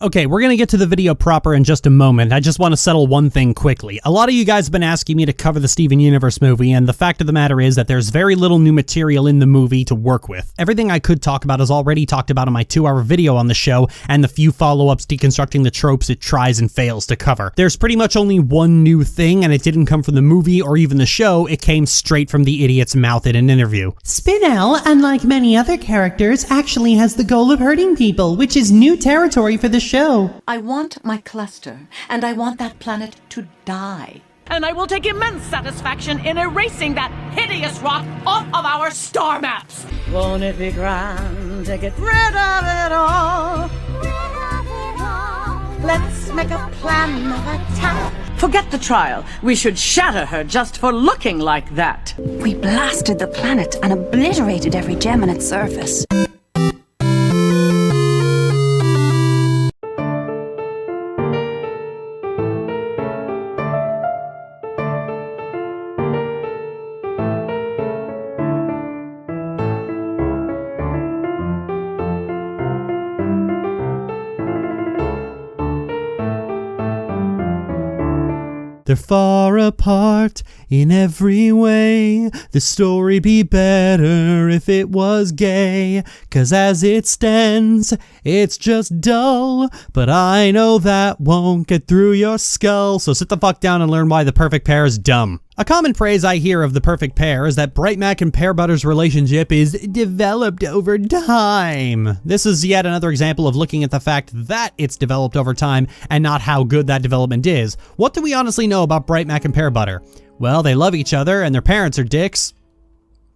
Okay, we're gonna get to the video proper in just a moment. I just want to settle one thing quickly. A lot of you guys have been asking me to cover the Steven Universe movie, and the fact of the matter is that there's very little new material in the movie to work with. Everything I could talk about is already talked about in my 2-hour video on the show, and the few follow-ups deconstructing the tropes it tries and fails to cover. There's pretty much only one new thing, and it didn't come from the movie or even the show, it came straight from the idiot's mouth in an interview. Spinel, unlike many other characters, actually has the goal of hurting people, which is new territory for the show. I want my cluster, and I want that planet to die. And I will take immense satisfaction in erasing that hideous rot off of our star maps. Won't it be grand to get rid of it all? Let's make a plan of attack. Forget the trial. We should shatter her just for looking like that. We blasted the planet and obliterated every gem on its surface. They're far apart in every way. The story be better if it was gay. 'Cause as it stands, it's just dull. But I know that won't get through your skull. So sit the fuck down and learn why the perfect pair is dumb. A common praise I hear of the perfect pair is that Bright Mac and Pear Butter's relationship is developed over time. This is yet another example of looking at the fact that it's developed over time and not how good that development is. What do we honestly know about Bright Mac and Pear Butter? Well, they love each other and their parents are dicks.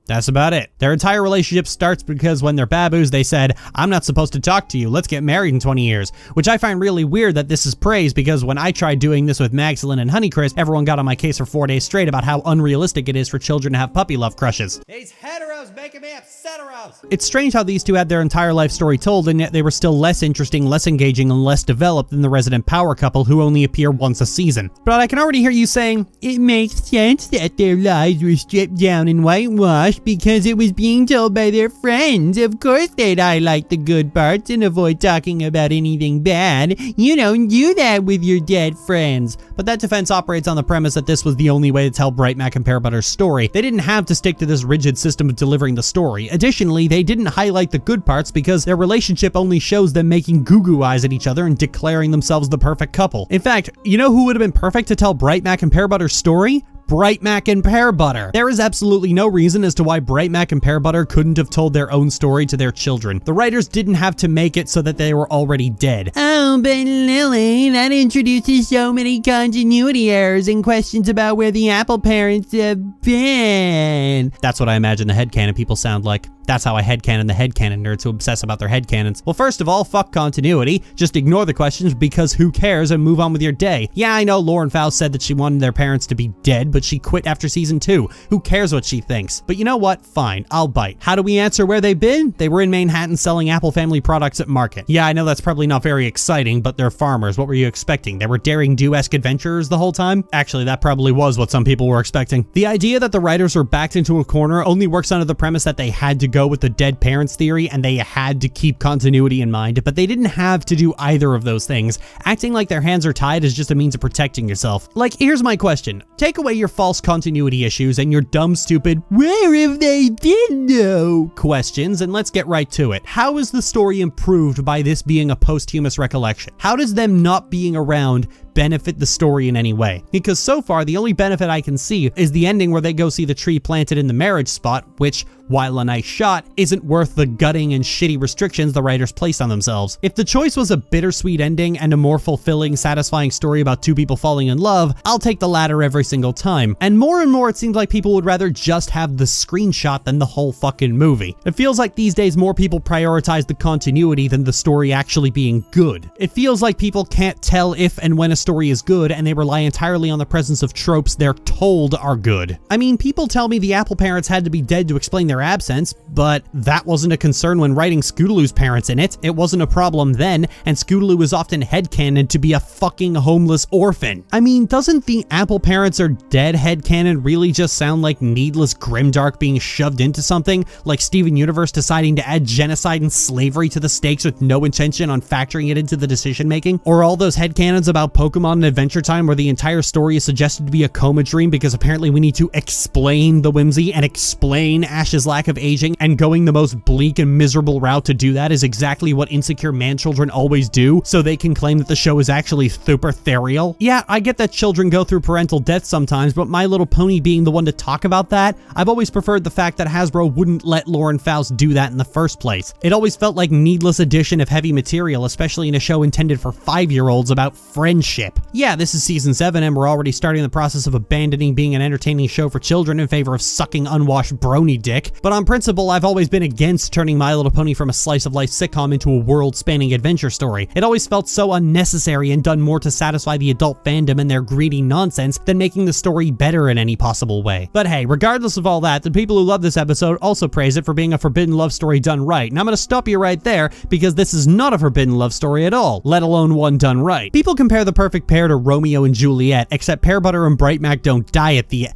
That's about it. Their entire relationship starts because when they're babus, they said, I'm not supposed to talk to you, let's get married in 20 years. Which I find really weird that this is praise, because when I tried doing this with Maxilin and Honeycrisp, everyone got on my case for 4 days straight about how unrealistic it is for children to have puppy love crushes. These heteros making me upsetteros. It's strange how these two had their entire life story told, and yet they were still less interesting, less engaging, and less developed than the resident power couple who only appear once a season. But I can already hear you saying, it makes sense that their lives were stripped down and whitewashed because it was being told by their friends. Of course they'd highlight the good parts and avoid talking about anything bad. You don't do that with your dead friends. But that defense operates on the premise that this was the only way to tell Bright Mac and Pear Butter's story. They didn't have to stick to this rigid system of delivering the story. Additionally, they didn't highlight the good parts because their relationship only shows them making goo-goo eyes at each other and declaring themselves the perfect couple. In fact, you know who would have been perfect to tell Bright Mac and Pear Butter's story? Bright Mac and Pear Butter. There is absolutely no reason as to why Bright Mac and Pear Butter couldn't have told their own story to their children. The writers didn't have to make it so that they were already dead. Oh, but Lily, that introduces so many continuity errors and questions about where the Apple parents have been. That's what I imagine the headcanon people sound like. That's how I headcanon the headcanon nerds who obsess about their headcanons. Well, first of all, fuck continuity. Just ignore the questions because who cares and move on with your day. Yeah, I know Lauren Faust said that she wanted their parents to be dead, but she quit after season 2. Who cares what she thinks? But you know what? Fine, I'll bite. How do we answer where they've been? They were in Manhattan selling Apple family products at market. Yeah, I know that's probably not very exciting, but they're farmers. What were you expecting? They were daring do-esque adventurers the whole time? Actually, that probably was what some people were expecting. The idea that the writers were backed into a corner only works under the premise that they had to go with the dead parents theory and they had to keep continuity in mind, but they didn't have to do either of those things. Acting like their hands are tied is just a means of protecting yourself. Like, here's my question. Take away your false continuity issues and your dumb, stupid, where if they did know questions, and let's get right to it. How is the story improved by this being a posthumous recollection? How does them not being around benefit the story in any way? Because so far, the only benefit I can see is the ending where they go see the tree planted in the marriage spot, which, while a nice shot, isn't worth the gutting and shitty restrictions the writers placed on themselves. If the choice was a bittersweet ending and a more fulfilling, satisfying story about two people falling in love, I'll take the latter every single time. And more it seems like people would rather just have the screenshot than the whole fucking movie. It feels like these days more people prioritize the continuity than the story actually being good. It feels like people can't tell if and when a story is good, and they rely entirely on the presence of tropes they're told are good. I mean, people tell me the Apple parents had to be dead to explain their absence, but that wasn't a concern when writing Scootaloo's parents in it. It wasn't a problem then, and Scootaloo is often headcanon to be a fucking homeless orphan. I mean, doesn't the Apple parents are dead headcanon really just sound like needless grimdark being shoved into something, like Steven Universe deciding to add genocide and slavery to the stakes with no intention on factoring it into the decision making? Or all those headcanons about Pokemon and Adventure Time where the entire story is suggested to be a coma dream because apparently we need to explain the whimsy and explain Ash's lack of aging, and going the most bleak and miserable route to do that is exactly what insecure man-children always do, so they can claim that the show is actually super ethereal. Yeah, I get that children go through parental death sometimes, but My Little Pony being the one to talk about that, I've always preferred the fact that Hasbro wouldn't let Lauren Faust do that in the first place. It always felt like needless addition of heavy material, especially in a show intended for 5-year-olds about friendship. Yeah, this is season 7 and we're already starting the process of abandoning being an entertaining show for children in favor of sucking unwashed brony dick, but on principle I've always been against turning My Little Pony from a slice of life sitcom into a world-spanning adventure story. It always felt so unnecessary and done more to satisfy the adult fandom and their greedy nonsense than making the story better in any possible way. But hey, regardless of all that, the people who love this episode also praise it for being a forbidden love story done right, and I'm gonna stop you right there because this is not a forbidden love story at all, let alone one done right. People compare the perfect pair to Romeo and Juliet, except Pear Butter and Bright Mac don't die at the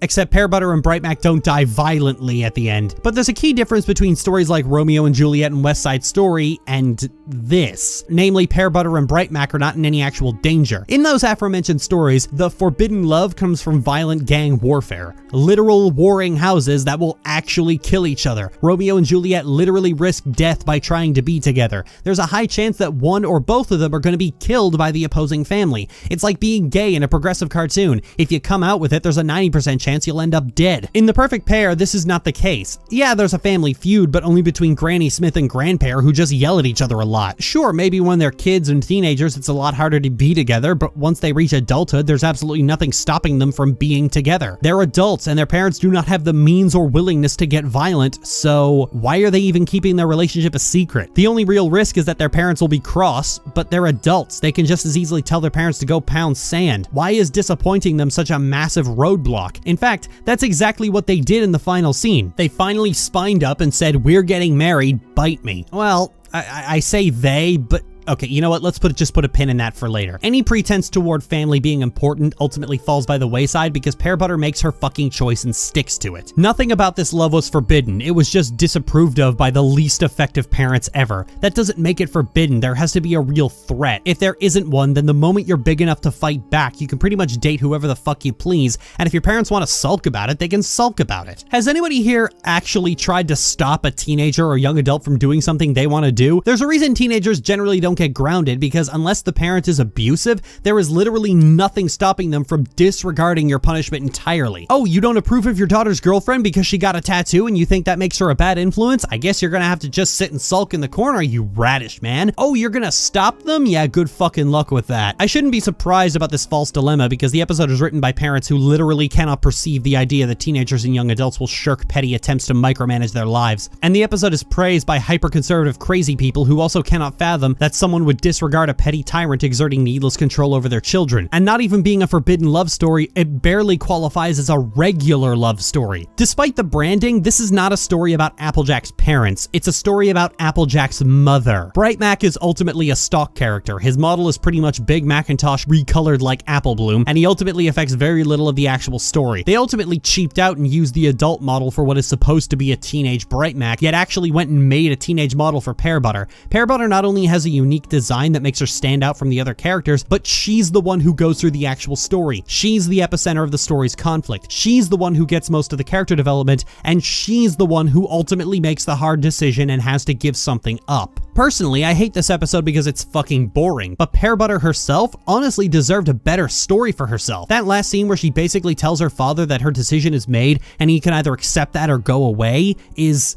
except Pear Butter and Bright Mac don't die violently at the end. But there's a key difference between stories like Romeo and Juliet and West Side Story and this. Namely, Pear Butter and Bright Mac are not in any actual danger. In those aforementioned stories, the forbidden love comes from violent gang warfare. Literal warring houses that will actually kill each other. Romeo and Juliet literally risk death by trying to be together. There's a high chance that one or both of them are going to be killed by the opposing family. It's like being gay in a progressive cartoon. If you come out with it, there's a 90% chance you'll end up dead. In The Perfect Pair, this is not the case. Yeah, there's a family feud, but only between Granny Smith and Grandpair, who just yell at each other a lot. Sure, maybe when they're kids and teenagers, it's a lot harder to be together, but once they reach adulthood, there's absolutely nothing stopping them from being together. They're adults, and their parents do not have the means or willingness to get violent, so why are they even keeping their relationship a secret? The only real risk is that their parents will be cross, but they're adults. They can just as easily tell their parents to go pound sand. Why is disappointing them such a massive roadblock? In fact, that's exactly what they did in the final scene. They finally spined up and said, "We're getting married, bite me." Well, I say they, but okay, you know what? Let's just put a pin in that for later. Any pretense toward family being important ultimately falls by the wayside because Pear Butter makes her fucking choice and sticks to it. Nothing about this love was forbidden. It was just disapproved of by the least effective parents ever. That doesn't make it forbidden. There has to be a real threat. If there isn't one, then the moment you're big enough to fight back, you can pretty much date whoever the fuck you please, and if your parents want to sulk about it, they can sulk about it. Has anybody here actually tried to stop a teenager or young adult from doing something they want to do? There's a reason teenagers generally don't get grounded, because unless the parent is abusive, there is literally nothing stopping them from disregarding your punishment entirely. Oh, you don't approve of your daughter's girlfriend because she got a tattoo and you think that makes her a bad influence? I guess you're gonna have to just sit and sulk in the corner, you radish man. Oh, you're gonna stop them? Yeah, good fucking luck with that. I shouldn't be surprised about this false dilemma because the episode is written by parents who literally cannot perceive the idea that teenagers and young adults will shirk petty attempts to micromanage their lives. And the episode is praised by hyper-conservative crazy people who also cannot fathom that someone would disregard a petty tyrant exerting needless control over their children. And not even being a forbidden love story, it barely qualifies as a regular love story. Despite the branding, this is not a story about Applejack's parents. It's a story about Applejack's mother. Bright Mac is ultimately a stock character. His model is pretty much Big Macintosh recolored like Apple Bloom, and he ultimately affects very little of the actual story. They ultimately cheaped out and used the adult model for what is supposed to be a teenage Bright Mac, yet actually went and made a teenage model for Pear Butter. Pear Butter not only has a unique design that makes her stand out from the other characters, but she's the one who goes through the actual story. She's the epicenter of the story's conflict. She's the one who gets most of the character development, and she's the one who ultimately makes the hard decision and has to give something up. Personally, I hate this episode because it's fucking boring, but Pear Butter herself honestly deserved a better story for herself. That last scene where she basically tells her father that her decision is made and he can either accept that or go away is...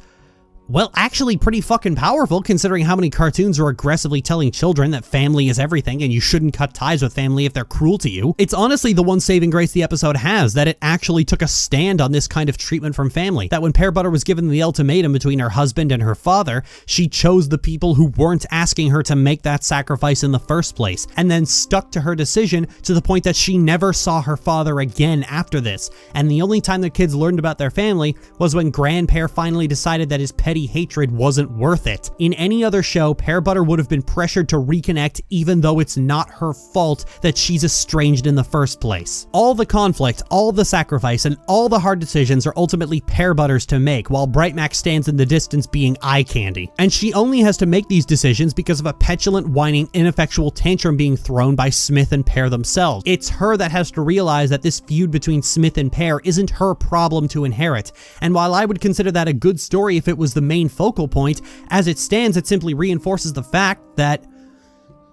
well, actually pretty fucking powerful considering how many cartoons are aggressively telling children that family is everything and you shouldn't cut ties with family if they're cruel to you. It's honestly the one saving grace the episode has, that it actually took a stand on this kind of treatment from family. That when Pear Butter was given the ultimatum between her husband and her father, she chose the people who weren't asking her to make that sacrifice in the first place, and then stuck to her decision to the point that she never saw her father again after this. And the only time the kids learned about their family was when Grandpere finally decided that his petty hatred wasn't worth it. In any other show, Pear Butter would have been pressured to reconnect even though it's not her fault that she's estranged in the first place. All the conflict, all the sacrifice, and all the hard decisions are ultimately Pear Butter's to make, while Bright Mac stands in the distance being eye candy. And she only has to make these decisions because of a petulant, whining, ineffectual tantrum being thrown by Smith and Pear themselves. It's her that has to realize that this feud between Smith and Pear isn't her problem to inherit. And while I would consider that a good story if it was the main focal point, as it stands, it simply reinforces the fact that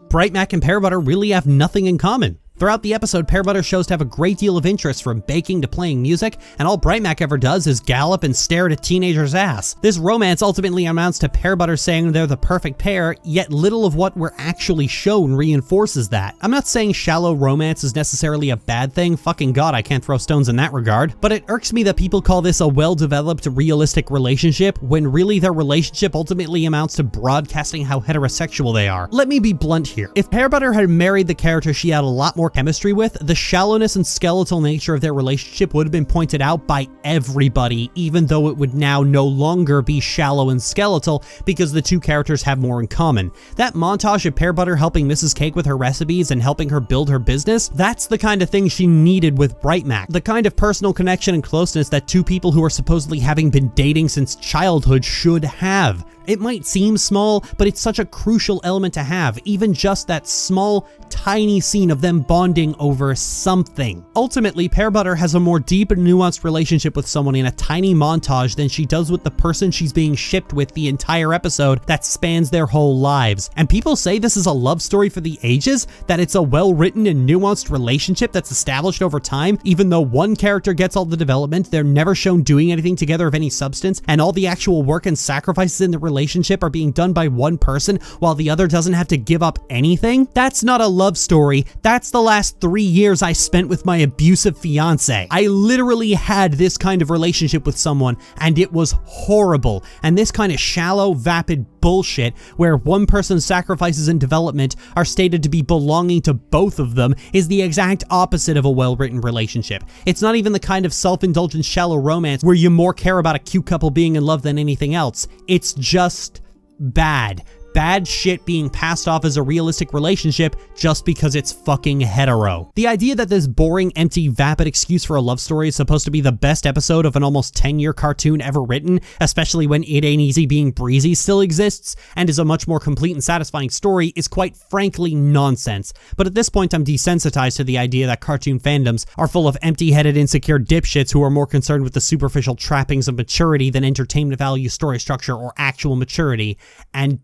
Bright Mac and Pear Butter really have nothing in common. Throughout the episode, Pear Butter shows to have a great deal of interest from baking to playing music, and all Bright Mac ever does is gallop and stare at a teenager's ass. This romance ultimately amounts to Pear Butter saying they're the perfect pair, yet little of what we're actually shown reinforces that. I'm not saying shallow romance is necessarily a bad thing, fucking god, I can't throw stones in that regard, but it irks me that people call this a well-developed, realistic relationship, when really their relationship ultimately amounts to broadcasting how heterosexual they are. Let me be blunt here. If Pear Butter had married the character she had a lot more chemistry with, the shallowness and skeletal nature of their relationship would have been pointed out by everybody, even though it would now no longer be shallow and skeletal because the two characters have more in common. That montage of Pear Butter helping Mrs. Cake with her recipes and helping her build her business, that's the kind of thing she needed with Bright Mac. The kind of personal connection and closeness that two people who are supposedly having been dating since childhood should have. It might seem small, but it's such a crucial element to have, even just that small, tiny scene of them bonding over something. Ultimately, Pear Butter has a more deep and nuanced relationship with someone in a tiny montage than she does with the person she's being shipped with the entire episode that spans their whole lives. And people say this is a love story for the ages, that it's a well-written and nuanced relationship that's established over time, even though one character gets all the development, they're never shown doing anything together of any substance, and all the actual work and sacrifices in the relationship are being done by one person while the other doesn't have to give up anything. That's not a love story. That's the last 3 years I spent with my abusive fiance. I literally had this kind of relationship with someone and it was horrible. And this kind of shallow, vapid bullshit where one person's sacrifices and development are stated to be belonging to both of them is the exact opposite of a well-written relationship. It's not even the kind of self-indulgent shallow romance where you more care about a cute couple being in love than anything else. It's just bad. Bad shit being passed off as a realistic relationship just because it's fucking hetero. The idea that this boring, empty, vapid excuse for a love story is supposed to be the best episode of an almost 10-year cartoon ever written, especially when It Ain't Easy Being Breezy still exists and is a much more complete and satisfying story, is quite frankly nonsense. But at this point I'm desensitized to the idea that cartoon fandoms are full of empty-headed, insecure dipshits who are more concerned with the superficial trappings of maturity than entertainment value, story structure, or actual maturity. And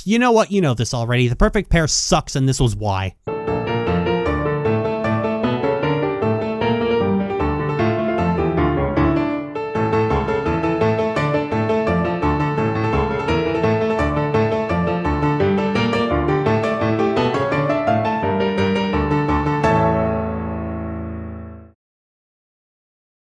you know what? You know this already. The perfect pair sucks, and this was why.